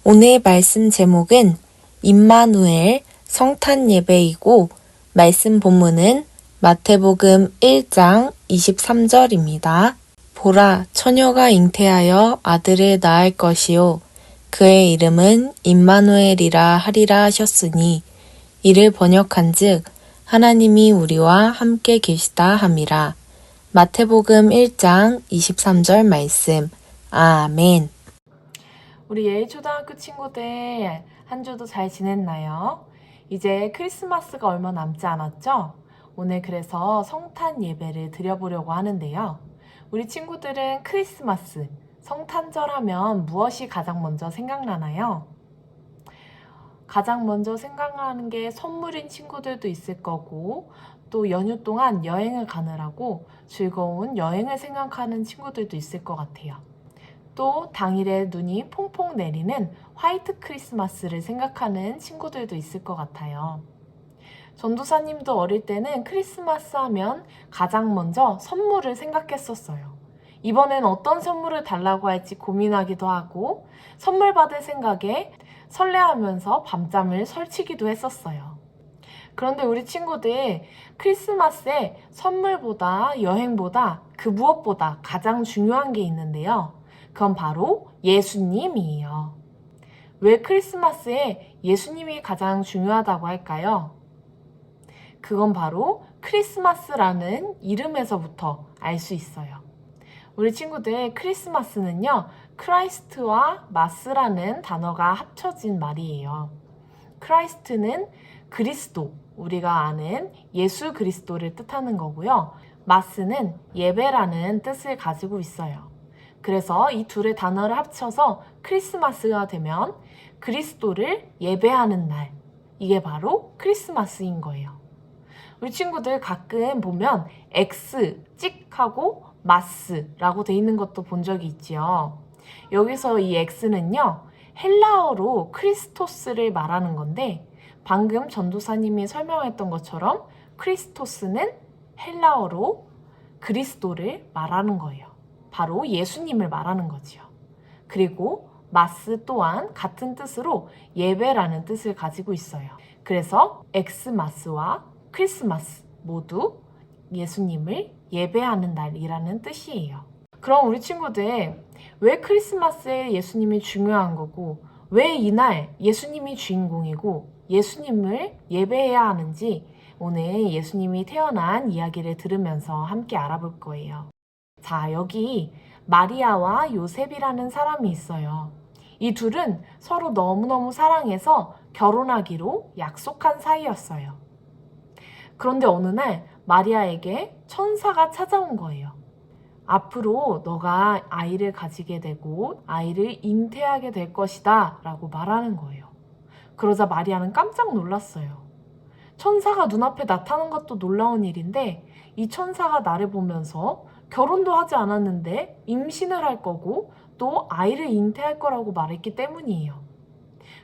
오늘 말씀 제목은 임마누엘 성탄 예배이고 말씀 본문은 마태복음 1장 23절입니다. 보라, 처녀가 잉태하여 아들을 낳을 것이요 그의 이름은 임마누엘이라 하리라 하셨으니 이를 번역한즉 하나님이 우리와 함께 계시다 함이라. 마태복음 1장 23절 말씀. 아멘. 우리 예일초등학교 친구들 한 주도 잘 지냈나요? 이제 크리스마스가 얼마 남지 않았죠? 오늘 그래서 성탄 예배를 드려보려고 하는데요. 우리 친구들은 크리스마스, 성탄절 하면 무엇이 가장 먼저 생각나나요? 가장 먼저 생각나는 게 선물인 친구들도 있을 거고, 또 연휴 동안 여행을 가느라고 즐거운 여행을 생각하는 친구들도 있을 것 같아요. 또 당일에 눈이 퐁퐁 내리는 화이트 크리스마스를 생각하는 친구들도 있을 것 같아요. 전도사님도 어릴 때는 크리스마스 하면 가장 먼저 선물을 생각했었어요. 이번엔 어떤 선물을 달라고 할지 고민하기도 하고 선물 받을 생각에 설레하면서 밤잠을 설치기도 했었어요. 그런데 우리 친구들 크리스마스에 선물보다 여행보다 그 무엇보다 가장 중요한 게 있는데요. 그건 바로 예수님이에요. 왜 크리스마스에 예수님이 가장 중요하다고 할까요? 그건 바로 크리스마스라는 이름에서부터 알 수 있어요. 우리 친구들 크리스마스는요, 크라이스트와 마스라는 단어가 합쳐진 말이에요. 크라이스트는 그리스도, 우리가 아는 예수 그리스도를 뜻하는 거고요. 마스는 예배라는 뜻을 가지고 있어요. 그래서 이 둘의 단어를 합쳐서 크리스마스가 되면 그리스도를 예배하는 날, 이게 바로 크리스마스인 거예요. 우리 친구들 가끔 보면 X 찍하고 마스라고 돼 있는 것도 본 적이 있지요. 여기서 이 X는요, 헬라어로 크리스토스를 말하는 건데 방금 전도사님이 설명했던 것처럼 크리스토스는 헬라어로 그리스도를 말하는 거예요. 바로 예수님을 말하는 거지요. 그리고 마스 또한 같은 뜻으로 예배라는 뜻을 가지고 있어요. 그래서 엑스마스와 크리스마스 모두 예수님을 예배하는 날이라는 뜻이에요. 그럼 우리 친구들 왜 크리스마스에 예수님이 중요한 거고 왜 이날 예수님이 주인공이고 예수님을 예배해야 하는지 오늘 예수님이 태어난 이야기를 들으면서 함께 알아볼 거예요. 자, 여기 마리아와 요셉이라는 사람이 있어요. 이 둘은 서로 너무너무 사랑해서 결혼하기로 약속한 사이였어요. 그런데 어느 날 마리아에게 천사가 찾아온 거예요. 앞으로 너가 아이를 가지게 되고 아이를 잉태하게 될 것이다 라고 말하는 거예요. 그러자 마리아는 깜짝 놀랐어요. 천사가 눈앞에 나타난 것도 놀라운 일인데 이 천사가 나를 보면서 결혼도 하지 않았는데 임신을 할 거고 또 아이를 잉태할 거라고 말했기 때문이에요.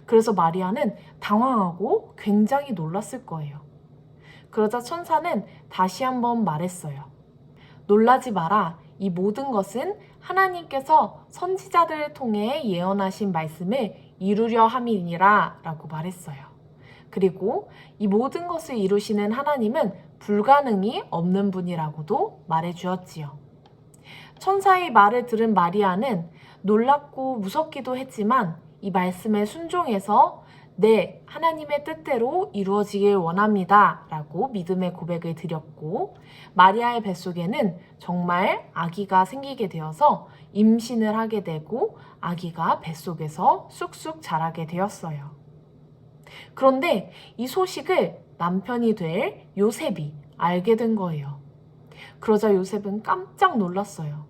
그래서 마리아는 당황하고 굉장히 놀랐을 거예요. 그러자 천사는 다시 한번 말했어요. 놀라지 마라. 이 모든 것은 하나님께서 선지자들을 통해 예언하신 말씀을 이루려 함이니라 라고 말했어요. 그리고 이 모든 것을 이루시는 하나님은 불가능이 없는 분이라고도 말해주었지요. 천사의 말을 들은 마리아는 놀랍고 무섭기도 했지만 이 말씀에 순종해서 네, 하나님의 뜻대로 이루어지길 원합니다 라고 믿음의 고백을 드렸고 마리아의 뱃속에는 정말 아기가 생기게 되어서 임신을 하게 되고 아기가 뱃속에서 쑥쑥 자라게 되었어요. 그런데 이 소식을 남편이 될 요셉이 알게 된 거예요. 그러자 요셉은 깜짝 놀랐어요.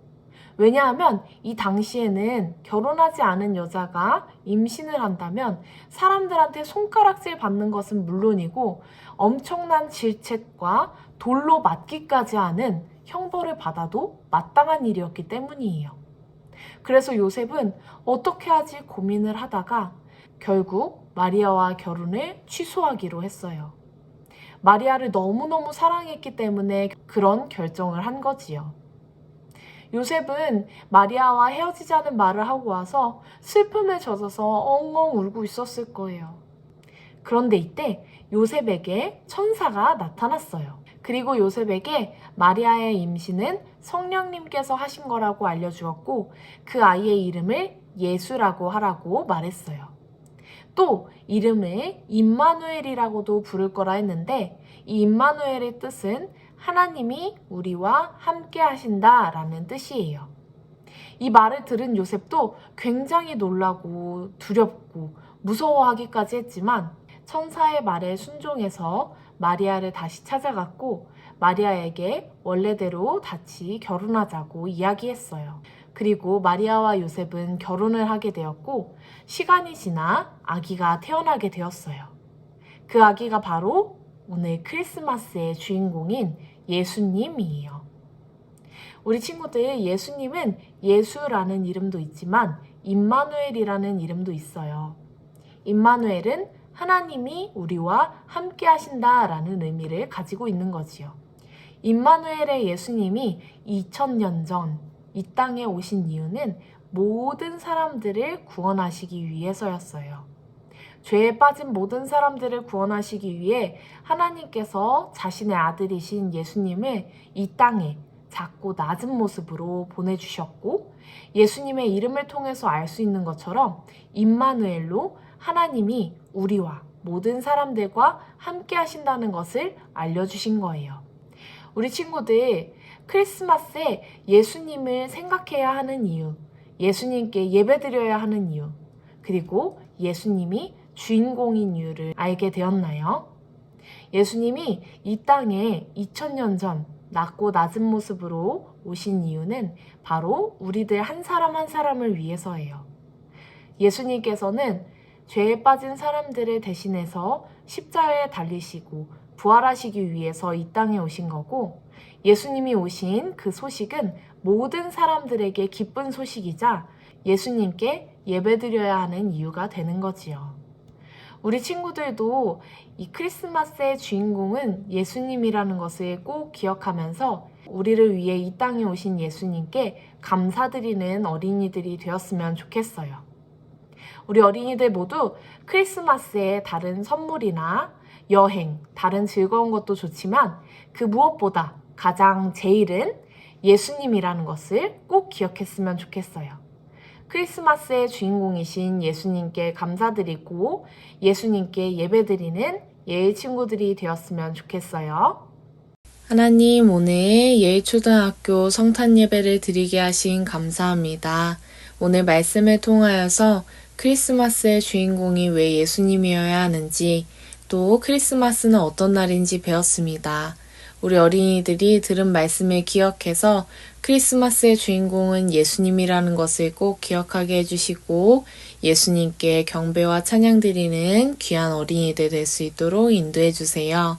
왜냐하면 이 당시에는 결혼하지 않은 여자가 임신을 한다면 사람들한테 손가락질 받는 것은 물론이고 엄청난 질책과 돌로 맞기까지 하는 형벌을 받아도 마땅한 일이었기 때문이에요. 그래서 요셉은 어떻게 하지 고민을 하다가 결국 마리아와 결혼을 취소하기로 했어요. 마리아를 너무너무 사랑했기 때문에 그런 결정을 한 거지요. 요셉은 마리아와 헤어지자는 말을 하고 와서 슬픔에 젖어서 엉엉 울고 있었을 거예요. 그런데 이때 요셉에게 천사가 나타났어요. 그리고 요셉에게 마리아의 임신은 성령님께서 하신 거라고 알려주었고 그 아이의 이름을 예수라고 하라고 말했어요. 또 이름을 임마누엘이라고도 부를 거라 했는데 이 임마누엘의 뜻은 하나님이 우리와 함께 하신다 라는 뜻이에요. 이 말을 들은 요셉도 굉장히 놀라고 두렵고 무서워하기까지 했지만 천사의 말에 순종해서 마리아를 다시 찾아갔고 마리아에게 원래대로 같이 결혼하자고 이야기했어요. 그리고 마리아와 요셉은 결혼을 하게 되었고 시간이 지나 아기가 태어나게 되었어요. 그 아기가 바로 오늘 크리스마스의 주인공인 예수님이에요. 우리 친구들, 예수님은 예수라는 이름도 있지만 임마누엘이라는 이름도 있어요. 임마누엘은 하나님이 우리와 함께 하신다라는 의미를 가지고 있는 거지요. 임마누엘의 예수님이 2000년 전 이 땅에 오신 이유는 모든 사람들을 구원하시기 위해서였어요. 죄에 빠진 모든 사람들을 구원하시기 위해 하나님께서 자신의 아들이신 예수님을 이 땅에 작고 낮은 모습으로 보내주셨고 예수님의 이름을 통해서 알 수 있는 것처럼 임마누엘로 하나님이 우리와 모든 사람들과 함께 하신다는 것을 알려주신 거예요. 우리 친구들, 크리스마스에 예수님을 생각해야 하는 이유, 예수님께 예배드려야 하는 이유, 그리고 예수님이 주인공인 이유를 알게 되었나요? 예수님이 이 땅에 2000년 전 낮고 낮은 모습으로 오신 이유는 바로 우리들 한 사람 한 사람을 위해서예요. 예수님께서는 죄에 빠진 사람들을 대신해서 십자가에 달리시고 부활하시기 위해서 이 땅에 오신 거고 예수님이 오신 그 소식은 모든 사람들에게 기쁜 소식이자 예수님께 예배드려야 하는 이유가 되는 거지요. 우리 친구들도 이 크리스마스의 주인공은 예수님이라는 것을 꼭 기억하면서 우리를 위해 이 땅에 오신 예수님께 감사드리는 어린이들이 되었으면 좋겠어요. 우리 어린이들 모두 크리스마스에 다른 선물이나 여행, 다른 즐거운 것도 좋지만 그 무엇보다 가장 제일은 예수님이라는 것을 꼭 기억했으면 좋겠어요. 크리스마스의 주인공이신 예수님께 감사드리고 예수님께 예배드리는 예일 친구들이 되었으면 좋겠어요. 하나님, 오늘 예일초등학교 성탄 예배를 드리게 하신 감사합니다. 오늘 말씀을 통하여서 크리스마스의 주인공이 왜 예수님이어야 하는지, 또 크리스마스는 어떤 날인지 배웠습니다. 우리 어린이들이 들은 말씀을 기억해서 크리스마스의 주인공은 예수님이라는 것을 꼭 기억하게 해주시고 예수님께 경배와 찬양 드리는 귀한 어린이들 될 수 있도록 인도해 주세요.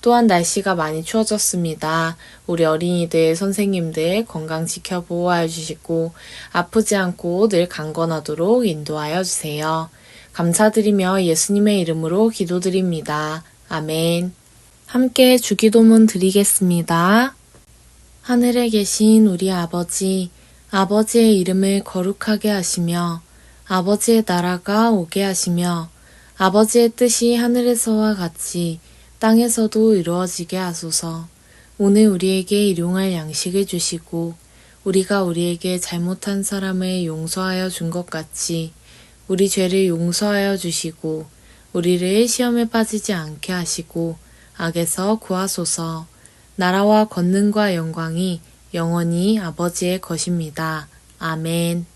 또한 날씨가 많이 추워졌습니다. 우리 어린이들, 선생님들 건강 지켜 보호하여 주시고 아프지 않고 늘 강건하도록 인도하여 주세요. 감사드리며 예수님의 이름으로 기도드립니다. 아멘. 함께 주기도문 드리겠습니다. 하늘에 계신 우리 아버지, 아버지의 이름을 거룩하게 하시며 아버지의 나라가 오게 하시며 아버지의 뜻이 하늘에서와 같이 땅에서도 이루어지게 하소서. 오늘 우리에게 일용할 양식을 주시고 우리가 우리에게 잘못한 사람을 용서하여 준 것 같이 우리 죄를 용서하여 주시고 우리를 시험에 빠지지 않게 하시고 악에서 구하소서. 나라와 권능과 영광이 영원히 아버지의 것입니다. 아멘.